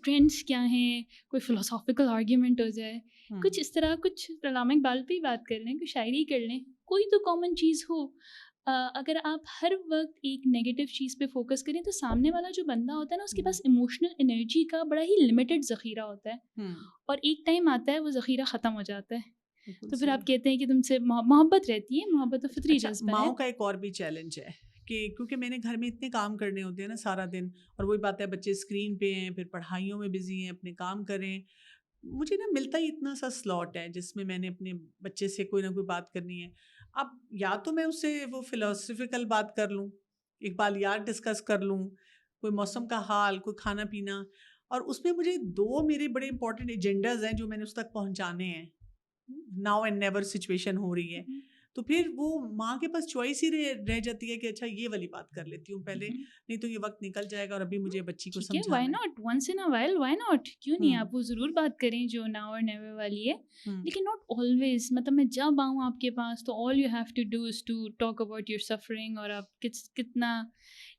ٹرینڈس کیا ہیں، کوئی فلاسافیکل آرگیومنٹ ہو جائے، کچھ اس طرح، کچھ علامہ اقبال پہ ہی بات کر لیں، کوئی شاعری کر لیں، کوئی تو کامن چیز ہو. اگر آپ ہر وقت ایک نیگیٹو چیز پہ فوکس کریں تو سامنے والا جو بندہ ہوتا ہے نا، اس کے پاس ایموشنل انرجی کا بڑا ہی لمیٹڈ ذخیرہ ہوتا ہے، اور ایک ٹائم آتا ہے وہ ذخیرہ ختم ہو جاتا ہے. تو پھر آپ کہتے ہیں کہ تم سے محبت رہتی ہے. محبت تو فطری جذبہ ہے. ماؤں کا ایک اور بھی چیلنج ہے کہ کیونکہ میں نے گھر میں اتنے کام کرنے ہوتے ہیں نا سارا دن، اور وہی بات ہے بچے اسکرین پہ ہیں، پھر پڑھائیوں میں بزی ہیں، اپنے کام کریں. مجھے نا ملتا ہی اتنا سا سلاٹ ہے جس میں نے اپنے بچے سے کوئی نہ کوئی بات کرنی ہے. اب یا تو میں اس سے وہ فلاسفیکل بات کر لوں، اقبالیات ڈسکس کر لوں، کوئی موسم کا حال، کوئی کھانا پینا، اور اس میں مجھے 2 میرے بڑے امپورٹنٹ ایجنڈاز ہیں جو میں نے اس تک پہنچانے ہیں. ناؤ اینڈ نیور سچویشن ہو رہی ہے، تو پھر وہ ماں کے پاس چوائس ہی رہ جاتی ہے کہ اچھا یہ والی بات کر لیتی ہوں پہلے، نہیں تو یہ وقت نکل جائے گا اور ابھی مجھے بچی کو سمجھانا ہے. Why not once in a while, why not, کیوں نہیں. آپ وہ ضرور بات کریں جو ناؤ اور نیور والی ہے، لیکن ناٹ آلویز. مطلب میں جب آؤں آپ کے پاس تو all you have to do is to talk about your suffering, اور آپ کتنا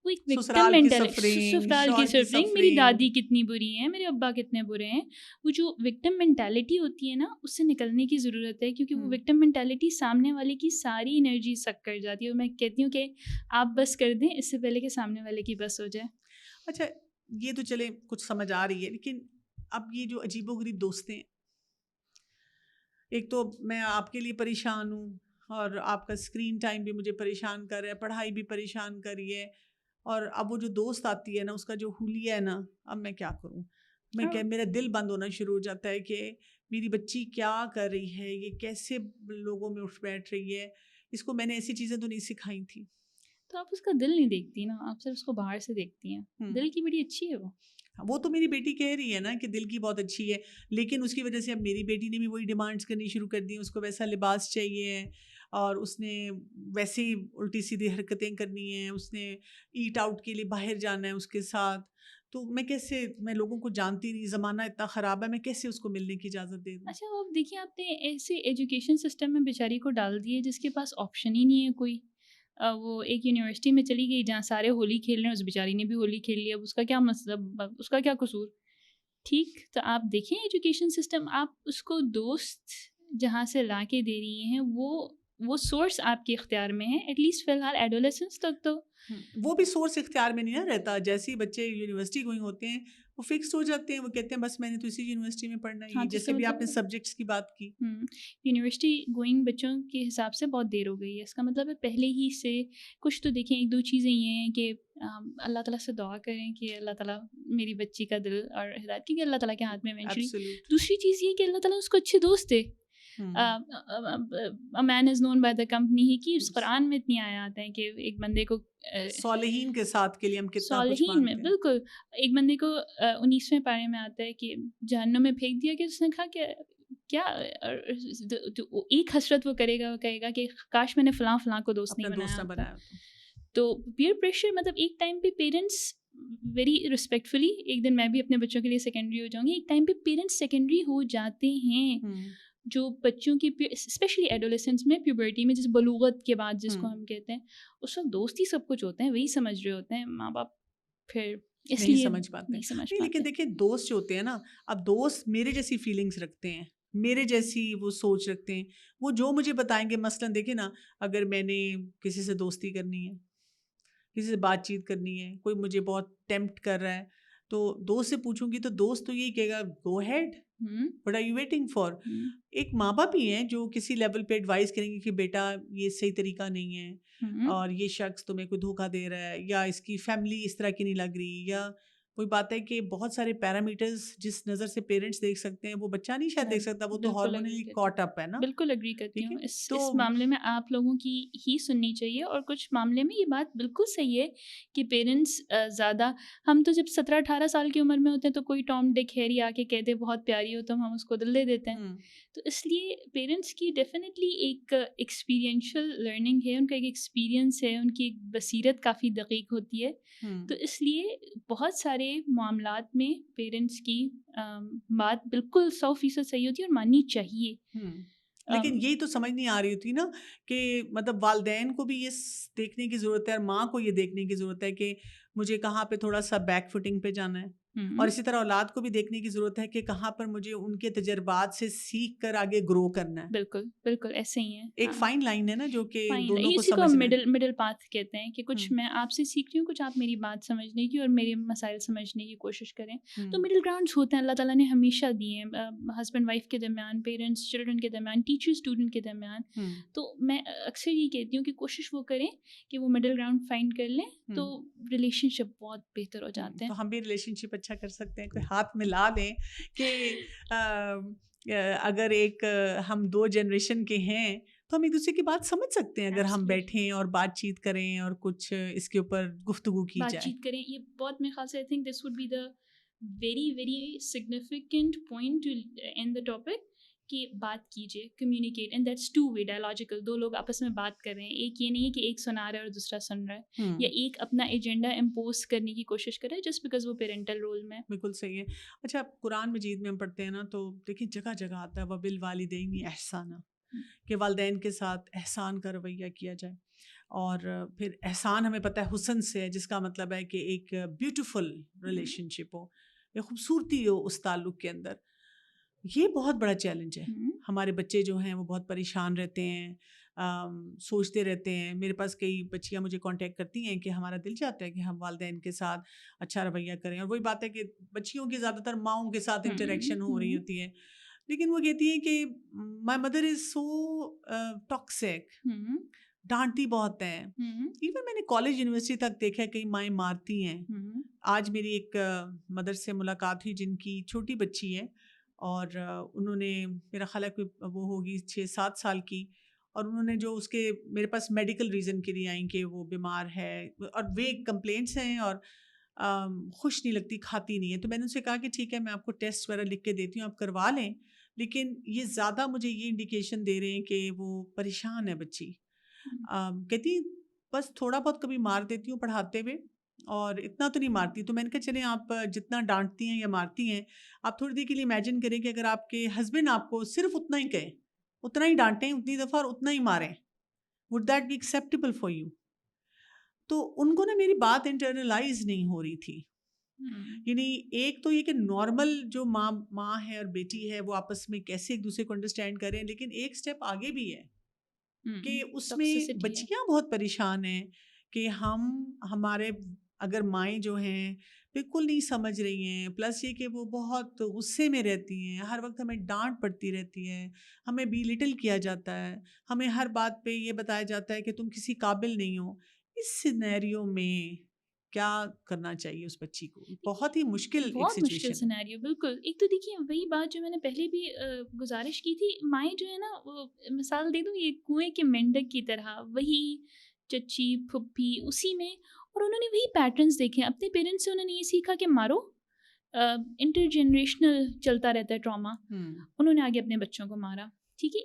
وہ ایک وکٹم مینٹیلٹی، سسرال کی سفرنگ، میری دادی کتنی بری ہیں، میرے ابا کتنے برے ہیں. وہ جو وکٹم مینٹیلٹی ہوتی ہے نا، اس سے نکلنے کی ضرورت ہے، کیونکہ وہ وکٹم مینٹیلٹی سامنے والے کی ساری انرجی سک کر جاتی ہے. اور میں کہتی ہوں کہ آپ بس کر دیں اس سے پہلے کہ سامنے والے کی بس ہو جائے. اچھا یہ تو چلے کچھ سمجھ آ رہی ہے، لیکن اب یہ جو عجیب و غریب دوستیں، ایک تو میں آپ کے لیے پریشان ہوں اور آپ کا اسکرین ٹائم بھی مجھے پریشان کر رہا ہے، پڑھائی بھی پریشان کر رہی ہے، اور اب وہ جو دوست آتی ہے نا، اس کا جو حلیہ ہے نا، اب میں کیا کروں. میرا دل بند ہونا شروع ہو جاتا ہے کہ میری بچی کیا کر رہی ہے، یہ کیسے لوگوں میں اٹھ بیٹھ رہی ہے، اس کو میں نے ایسی چیزیں تو نہیں سکھائی تھیں. تو آپ اس کا دل نہیں دیکھتی نا، آپ صرف اس کو باہر سے دیکھتی ہیں. دل کی بڑی اچھی ہے وہ تو میری بیٹی کہہ رہی ہے نا کہ دل کی بہت اچھی ہے، لیکن اس کی وجہ سے اب میری بیٹی نے بھی وہی ڈیمانڈس کرنی شروع کر دی. اس کو ویسا لباس چاہیے، اور اس نے ویسے ہی الٹی سیدھی حرکتیں کرنی ہیں، اس نے ایٹ آؤٹ کے لیے باہر جانا ہے اس کے ساتھ. تو میں لوگوں کو جانتی نہیں، زمانہ اتنا خراب ہے، میں کیسے اس کو ملنے کی اجازت دے دوں. اچھا آپ دیکھیے، آپ نے ایسے ایجوکیشن سسٹم میں بیچاری کو ڈال دیے جس کے پاس آپشن ہی نہیں ہے کوئی. وہ ایک یونیورسٹی میں چلی گئی جہاں سارے ہولی کھیل رہے ہیں، اس بیچاری نے بھی ہولی کھیل لیا. اب اس کا کیا مطلب، اس کا کیا قصور. ٹھیک، تو آپ دیکھیں ایجوکیشن سسٹم، آپ اس کو دوست جہاں سے لا کے دے رہی ہیں وہ سورس آپ کے اختیار میں ہے، ایٹ لیسٹ فی الحال ایڈولیسنس تک. تو وہ بھی سورس اختیار میں نہیں نہ رہتا. جیسے ہی بچے یونیورسٹی گوئنگ ہوتے ہیں وہ فکس ہو جاتے ہیں، وہ کہتے ہیں بس میں نے تو اسی یونیورسٹی میں پڑھنا ہے. جیسے بھی آپ نے سبجیکٹس کی بات کی، یونیورسٹی گوئنگ بچوں کے حساب سے بہت دیر ہو گئی ہے. اس کا مطلب ہے پہلے ہی سے کچھ تو دیکھیں. 1-2 چیزیں یہ ہیں کہ اللہ تعالیٰ سے دعا کریں کہ اللہ تعالیٰ میری بچی کا دل اور ہدایت، کیونکہ اللہ تعالیٰ کے ہاتھ میں ایونچولی. دوسری چیز یہ کہ اللہ تعالیٰ اس کو اچھے دوست دے. A man is known by the company he keeps. قرآن میں اتنی آیات ہیں کہ ایک بندے کو صالحین کے ساتھ کے لیے ہم کتنا کچھ صالحین میں بالکل ایک بندے کو 19ویں پارے میں آتا ہے کہ جہنم میں پھینک دیا، کہ اس نے کہا کہ کیا ایک حسرت وہ کرے گا، وہ کہے گا کہ کاش میں نے فلاں فلاں کو دوست نہیں بنایا. تو پیئر پریشر، مطلب ایک ٹائم پہ پیرنٹس ویری رسپیکٹفلی، ایک دن میں بھی اپنے بچوں کے لیے سیکنڈری ہو جاؤں گی، ایک ٹائم پہ پیرنٹس سیکنڈری ہو جاتے ہیں. جو بچوں کی اسپیشلی ایڈولیسنس میں، پیوبرٹی میں، جس بلوغت کے بعد جس کو ہم کہتے ہیں، اس وقت دوست ہی سب کچھ ہوتے ہیں، وہی سمجھ رہے ہوتے ہیں. ماں باپ پھر اس لیے سمجھ پاتے ہیں. لیکن دیکھیں دوست جو ہوتے ہیں نا، اب دوست میرے جیسی فیلنگس رکھتے ہیں، میرے جیسی وہ سوچ رکھتے ہیں. وہ جو مجھے بتائیں گے، مثلاً دیکھیں نا، اگر میں نے کسی سے دوستی کرنی ہے، کسی سے بات چیت کرنی ہے، کوئی مجھے بہت ٹیمپٹ کر رہا ہے، تو دوست سے پوچھوں گی تو دوست تو یہی کہے گا go ahead, what are you waiting for. ایک ماں باپ ہی ہیں جو کسی لیول پہ ایڈوائز کریں گے کہ بیٹا یہ صحیح طریقہ نہیں ہے، اور یہ شخص تمہیں کوئی دھوکہ دے رہا ہے، یا اس کی فیملی اس طرح کی نہیں لگ رہی، یا وہی بات ہے کہ بہت سارے پیرامیٹرز جس نظر سے پیرنٹس دیکھ سکتے ہیں وہ بچہ نہیں شاید دیکھ سکتا, وہ تو ہارمونلی کاٹ اپ ہے نا. بالکل اگری کرتی ٹھیک ہوں. ہے اس معاملے میں آپ لوگوں کی ہی سننی چاہیے, اور کچھ معاملے میں یہ بات بالکل صحیح ہے کہ پیرنٹس زیادہ, ہم تو جب 17-18 سال کی عمر میں ہوتے ہیں تو کوئی ٹام ڈک ہیری آ کے کہتے بہت پیاری ہو تم, ہم اس کو دل دے دیتے ہیں. تو اس لیے پیرنٹس کی ڈیفینیٹلی ایک ایکسپیرینشیل لرننگ ہے, ان کا ایک ایکسپیرینس ہے, ان کی ایک بصیرت کافی دقیق ہوتی ہے. تو اس لیے بہت سارے معاملات میں پیرنٹس کی بات بالکل 100% صحیح ہوتی ہے اور ماننی چاہیے. لیکن یہی تو سمجھ نہیں آ رہی ہوتی نا کہ مطلب والدین کو بھی یہ دیکھنے کی ضرورت ہے اور ماں کو یہ دیکھنے کی ضرورت ہے کہ مجھے کہاں پہ تھوڑا سا بیک فٹنگ پہ جانا ہے, اور اسی طرح اولاد کو بھی دیکھنے کی ضرورت ہے کہ کہاں پر مجھے ان کے تجربات سے سیکھ کر آگے گرو کرنا ہے. بالکل بالکل ایسے ہی ہے. ایک فائن لائن ہے نا جو کہ دونوں کو اسی کو سمجھنا ہے. مڈل پاتھ کہتے ہیں کہ کچھ میں آپ سے سیکھ رہی ہوں, کچھ آپ میری بات سمجھنے کی اور میرے مسائل سمجھنے کی کوشش کریں. تو مڈل گراؤنڈس ہوتے ہیں, اللہ تعالیٰ نے ہمیشہ دیے ہیں, ہسبینڈ وائف کے درمیان, پیرنٹس چلڈرن کے درمیان, ٹیچر اسٹوڈنٹ کے درمیان. تو میں اکثر یہ کہتی ہوں کہ کوشش وہ کریں کہ وہ مڈل گراؤنڈ فائنڈ کر لیں, تو ریلیشن شپ بہت بہتر ہو جاتے ہیں. تو ہم بھی ریلیشن شپ اچھا کر سکتے ہیں, کوئی ہاتھ ملا دیں کہ اگر ایک ہم 2 جنریشن کے ہیں تو ہم ایک دوسرے کی بات سمجھ سکتے ہیں اگر ہم بیٹھیں اور بات چیت کریں اور کچھ اس کے اوپر گفتگو کی جائے, بات چیت کریں. یہ بہت میرے خیال سے I think this would be the very very significant point to and the topic, کہ بات کیجیے, communicate, and that's 2 way dialogical. 2 لوگ آپس میں بات کر رہے ہیں, ایک یہ نہیں ہے کہ ایک سنا رہا ہے اور دوسرا سن رہا ہے, یا ایک اپنا ایجنڈا امپوز کرنے کی کوشش کر رہا ہے جسٹ بیکاز وہ پیرنٹل رول میں. بالکل صحیح ہے. اچھا, قرآن مجید میں ہم پڑھتے ہیں نا تو دیکھیں جگہ جگہ آتا ہے وَبِالْوَالِدَيْنِ احسانا, کہ والدین کے ساتھ احسان کا رویہ کیا جائے. اور پھر احسان ہمیں پتہ ہے حسن سے ہے, جس کا مطلب ہے کہ ایک بیوٹیفل ریلیشن شپ ہو, ایک خوبصورتی ہو اس تعلق کے اندر. یہ بہت بڑا چیلنج ہے. ہمارے بچے جو ہیں وہ بہت پریشان رہتے ہیں, سوچتے رہتے ہیں. میرے پاس کئی بچیاں مجھے کانٹیکٹ کرتی ہیں کہ ہمارا دل چاہتا ہے کہ ہم والدین کے ساتھ اچھا رویہ کریں, اور وہی بات ہے کہ بچیوں کی زیادہ تر ماؤں کے ساتھ انٹریکشن ہو رہی ہوتی ہے, لیکن وہ کہتی ہیں کہ my mother is so toxic, ڈانٹتی بہت ہیں. ایون میں نے کالج یونیورسٹی تک دیکھا ہے کئی مائیں مارتی ہیں. آج میری ایک مدر سے ملاقات ہوئی جن کی چھوٹی بچی ہے, اور انہوں نے میرا خیال ہے کوئی وہ ہوگی 6-7 سال کی, اور انہوں نے جو اس کے میرے پاس میڈیکل ریزن کے لیے آئیں کہ وہ بیمار ہے اور ویگ کمپلینٹس ہیں اور خوش نہیں لگتی, کھاتی نہیں ہے. تو میں نے ان سے کہا کہ ٹھیک ہے میں آپ کو ٹیسٹ وغیرہ لکھ کے دیتی ہوں, آپ کروا لیں, لیکن یہ زیادہ مجھے یہ انڈیکیشن دے رہے ہیں کہ وہ پریشان ہے بچی. کہتی بس تھوڑا بہت کبھی مار دیتی ہوں پڑھاتے ہوئے, اور اتنا تو نہیں مارتی. تو میں نے کہا چلیں آپ جتنا ڈانٹتی ہیں یا مارتی ہیں, آپ تھوڑی دیر کے لیے امیجن کریں کہ اگر آپ کے ہسبینڈ آپ کو صرف اتنا ہی کہیں, اتنا ہی ڈانٹیں اتنی دفعہ اور اتنا ہی ماریں, would that be acceptable for you? تو ان کو نا میری بات انٹرنلائز نہیں ہو رہی تھی. یعنی ایک تو یہ کہ نارمل جو ماں ہے اور بیٹی ہے وہ آپس میں کیسے ایک دوسرے کو انڈرسٹینڈ کریں, لیکن ایک سٹیپ آگے بھی ہے کہ اس میں بچیاں بہت پریشان ہیں کہ ہمارے اگر مائیں جو ہیں بالکل نہیں سمجھ رہی ہیں, پلس یہ کہ وہ بہت غصے میں رہتی ہیں, ہر وقت ہمیں ڈانٹ پڑتی رہتی ہے, ہمیں بی لٹل کیا جاتا ہے, ہمیں ہر بات پہ یہ بتایا جاتا ہے کہ تم کسی قابل نہیں ہو. اس سینیریو میں کیا کرنا چاہیے اس بچی کو؟ بہت ہی مشکل ایک سچویشن سینیریو. بالکل. ایک تو دیکھیے وہی بات جو میں نے پہلے بھی گزارش کی تھی, مائیں جو ہے نا, وہ مثال دے دوں یہ کنویں کے مینڈک کی طرح, وہی چچی پھپھی اسی میں, اور انہوں نے وہی پیٹرنز دیکھے اپنے پیرنٹس سے. انہوں نے یہ سیکھا کہ مارو, انٹر جنریشنل چلتا رہتا ہے ٹراما, انہوں نے آگے اپنے بچوں کو مارا. ٹھیک ہے,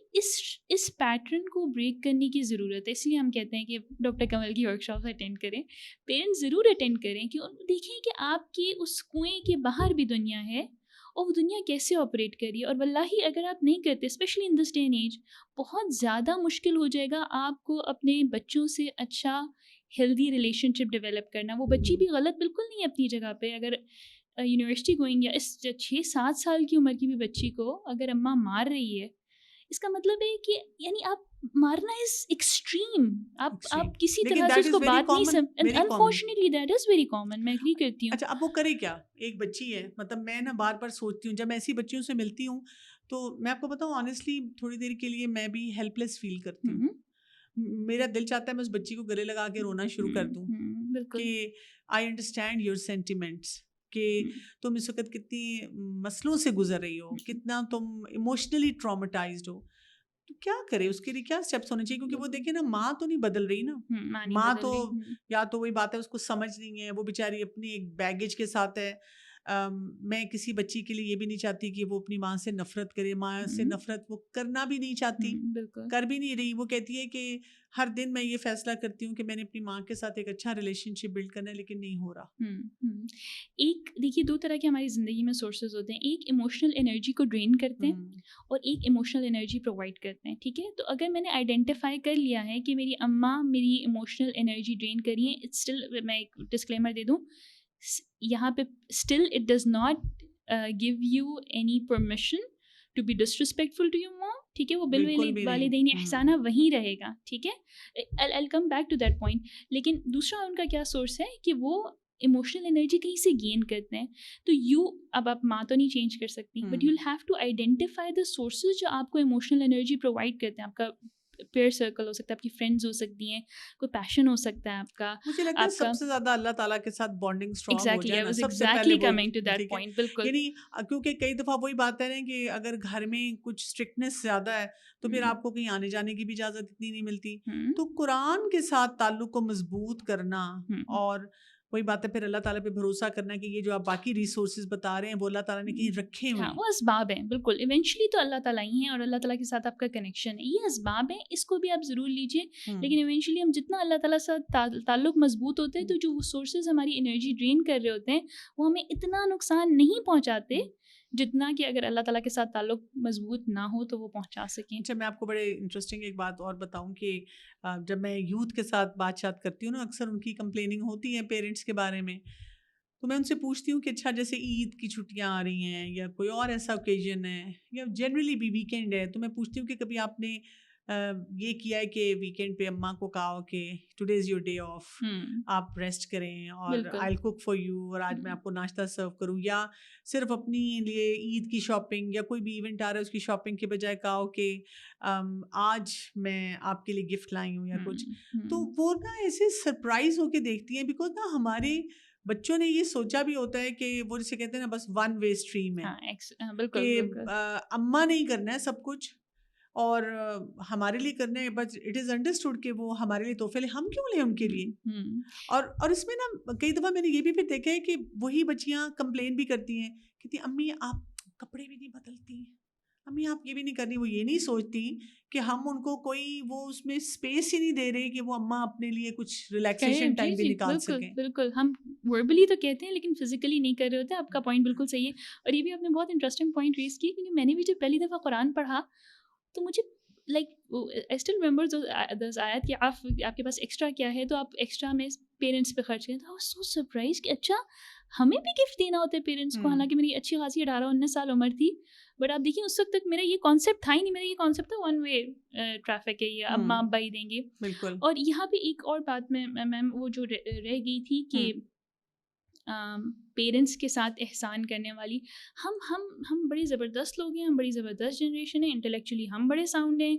اس پیٹرن کو بریک کرنے کی ضرورت ہے. اس لیے ہم کہتے ہیں کہ ڈاکٹر کنول کی ورک شاپ اٹینڈ کریں, پیرنٹس ضرور اٹینڈ کریں, کہ دیکھیں کہ آپ کے اس کنویں کے باہر بھی دنیا ہے اور وہ دنیا کیسے آپریٹ کر رہی ہے. اور واللہ اگر آپ نہیں کرتے, especially in this day and age, بہت زیادہ مشکل ہو جائے گا آپ کو اپنے بچوں سے اچھا ہیلدی ریلیشن شپ ڈیولپ کرنا. وہ بچی بھی غلط بالکل نہیں ہے اپنی جگہ پہ. اگر یونیورسٹی گوئنگ یا اس 6-7 سال کی عمر کی بھی بچی کو اگر اماں مار رہی ہے, اس کا مطلب ہے کہ یعنی آپ مارنا از ایکسٹریم, آپ کسی طرح سے اس کو بات نہیں سمجھ. Unfortunately that is very common. میں ایگری کرتی ہوں. اچھا, اب وہ کرے کیا؟ ایک بچی ہے, مطلب میں نا بار بار سوچتی ہوں جب میں ایسی بچیوں سے ملتی ہوں, تو میں آپ کو بتاؤں آنیسٹلی تھوڑی دیر کے لیے میں بھی ہیلپ لیس فیل کرتی ہوں. میرا دل چاہتا ہے میں اس بچی کو گلے لگا کے رونا شروع کر دوں کہ آئی انڈرسٹینڈ یور سینٹیمنٹس, کہ تم اس وقت کتنی مسئلوں سے گزر رہی ہو, کتنا تم ایموشنلی ٹراماٹائزڈ ہو, تو کیا کرے, اس کے لیے کیا اسٹیپس ہونے چاہیے؟ کیونکہ وہ دیکھیں نا, ماں تو نہیں بدل رہی نا, ماں تو یا تو وہی بات ہے اس کو سمجھ نہیں ہے, وہ بیچاری اپنی ایک بیگیج کے ساتھ ہے. میں کسی بچی کے لیے یہ بھی نہیں چاہتی کہ وہ اپنی ماں سے نفرت کرے, ماں سے نفرت وہ کرنا بھی نہیں چاہتی, کر بھی نہیں رہی. وہ کہتی ہے کہ ہر دن میں یہ فیصلہ کرتی ہوں کہ میں نے اپنی ماں کے ساتھ ایک اچھا ریلیشن شپ بلڈ کرنا ہے, لیکن نہیں ہو رہا. ایک دیکھیے دو طرح کے ہماری زندگی میں سورسز ہوتے ہیں, ایک ایموشنل انرجی کو ڈرین کرتے ہیں اور ایک ایموشنل انرجی پرووائڈ کرتے ہیں, ٹھیک ہے. تو اگر میں نے آئیڈینٹیفائی کر لیا ہے کہ میری اماں میری ایموشنل انرجی ڈرین کر رہی ہیں, اسٹل میں ایک ڈسکلیمر دے دوں یہاں پہ, still it does not give you any permission to be disrespectful to your mom, ٹھیک ہے. وہ بالوالدین احسانہ وہیں رہے گا, ٹھیک ہے. I'll come back to that point. لیکن دوسرا ان کا کیا سورس ہے کہ وہ ایموشنل انرجی کہیں سے گین کرتے ہیں. تو اب آپ ماں تو نہیں چینج کر سکتی, but you will have to identify the sources جو آپ کو ایموشنل انرجی پرووائڈ کرتے ہیں. آپ کا پیئر سرکل ہو سکتا ہے, آپ کی فرینڈز ہو سکتی ہیں, کوئی پیشن ہو سکتا ہے آپ کا. مجھے لگتا ہے سب سے زیادہ اللہ تعالیٰ کے ساتھ بانڈنگ اسٹرانگ ہو جائے نا, سب سے پہلے کمنگ ٹو دیٹ پوائنٹ. بالکل, یعنی کیونکہ کئی دفعہ وہی بات ہے نا کہ اگر گھر میں کچھ اسٹرکٹنیس زیادہ ہے تو پھر آپ کو کہیں آنے جانے کی بھی اجازت اتنی نہیں ملتی. تو قرآن کے ساتھ تعلق کو مضبوط کرنا, اور وہی بات ہے پھر اللہ تعالیٰ پہ بھروسہ کرنا کہ یہ جو آپ باقی ریسورسز بتا رہے ہیں وہ اللہ تعالیٰ نے کہیں رکھے ہوئے ہیں, وہ اسباب ہیں. بالکل, ایونچولی تو اللہ تعالیٰ ہی ہیں اور اللہ تعالیٰ کے ساتھ آپ کا کنیکشن ہے, یہ اسباب ہیں, اس کو بھی آپ ضرور لیجیے. لیکن ایونچولی ہم جتنا اللہ تعالیٰ سے تعلق مضبوط ہوتے ہیں تو جو سورسز ہماری انرجی ڈرین کر رہے ہوتے ہیں وہ ہمیں اتنا نقصان نہیں پہنچاتے جتنا کہ اگر اللہ تعالیٰ کے ساتھ تعلق مضبوط نہ ہو تو وہ پہنچا سکیں. اچھا, میں آپ کو بڑے انٹرسٹنگ ایک بات اور بتاؤں کہ جب میں یوتھ کے ساتھ بات چیت کرتی ہوں نا, اکثر ان کی کمپلیننگ ہوتی ہے پیرنٹس کے بارے میں, تو میں ان سے پوچھتی ہوں کہ اچھا جیسے عید کی چھٹیاں آ رہی ہیں یا کوئی اور ایسا اوکیزن ہے یا جنرلی بھی ویکینڈ ہے, تو میں پوچھتی ہوں کہ کبھی آپ نے یہ کیا ہے کہ ویکینڈ پہ اماں کو کہا ہو کہ today is your day of, آپ ریسٹ کریں اور آئی ول کوک فار یو, اور آج میں آپ کو ناشتہ سرو کروں, یا صرف اپنی لیے عید کی شاپنگ یا کوئی بھی ایونٹ آ رہا ہے اس کی شاپنگ کے بجائے کہا ہو کہ آج میں آپ کے لیے گفٹ لائی ہوں یا کچھ. تو وہ نا ایسے سرپرائز ہو کے دیکھتی ہیں, بیکاز نا ہمارے بچوں نے یہ سوچا بھی ہوتا ہے کہ وہ جسے کہتے ہیں نا بس ون وے اسٹریم ہے کہ اماں نہیں کرنا ہے سب کچھ اور ہمارے لیے کرنا ہے, بٹ اٹ از انڈرسٹوڈ کہ وہ ہمارے لیے تحفے لیں, ہم کیوں لیں ان کے لیے. اور اس میں نا کئی دفعہ میں نے یہ بھی پھر دیکھا ہے کہ وہی بچیاں کمپلین بھی کرتی ہیں, کہتی امی آپ کپڑے بھی نہیں بدلتی, امی آپ یہ بھی نہیں کرنی. وہ یہ نہیں سوچتی کہ ہم ان کو کوئی وہ اس میں اسپیس ہی نہیں دے رہے کہ وہ اماں اپنے لیے کچھ ریلیکسیشن ٹائم بھی نکال سکیں. بالکل, ہم وربلی تو کہتے ہیں لیکن فزیکلی نہیں کر رہے ہوتے. آپ کا پوائنٹ بالکل صحیح ہے, اور یہ بھی آپ نے بہت انٹرسٹنگ پوائنٹ ریز کی, کیونکہ میں نے بھی جب پہلی دفعہ قرآن پڑھا تو مجھے like I still remember those آیت کہ آپ کے پاس ایکسٹرا کیا ہے تو آپ ایکسٹرا میں پیرنٹس پہ خرچ کریں. تو آئی واز سو سرپرائز کہ اچھا ہمیں بھی گفٹ دینا ہوتا ہے پیرنٹس کو, حالانکہ میری اچھی خاصی 18-19 سال عمر تھی. بٹ آپ دیکھیں اس وقت تک میرا یہ کانسیپٹ تھا ہی نہیں, میرا یہ کانسیپٹ تھا ون وے ٹریفک ہے, یہ اماں ابا ہی دیں گے. بالکل. اور یہاں پہ ایک اور بات میں میم وہ جو رہ گئی تھی کہ پیرنٹس کے ساتھ احسان کرنے والی, ہم بڑے زبردست لوگ ہیں, ہم بڑی زبردست جنریشن ہیں, انٹلیکچولی ہم بڑے ساؤنڈ ہیں,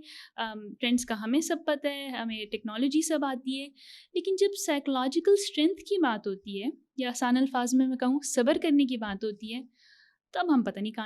ٹرینڈس کا ہمیں سب پتہ ہے, ہمیں ٹیکنالوجی سب آتی ہے. لیکن جب سائیکولوجیکل اسٹرینتھ کی بات ہوتی ہے یا آسان الفاظ میں کہوں صبر کرنے کی بات ہوتی ہے, تب ہم پتہ نہیں کہاں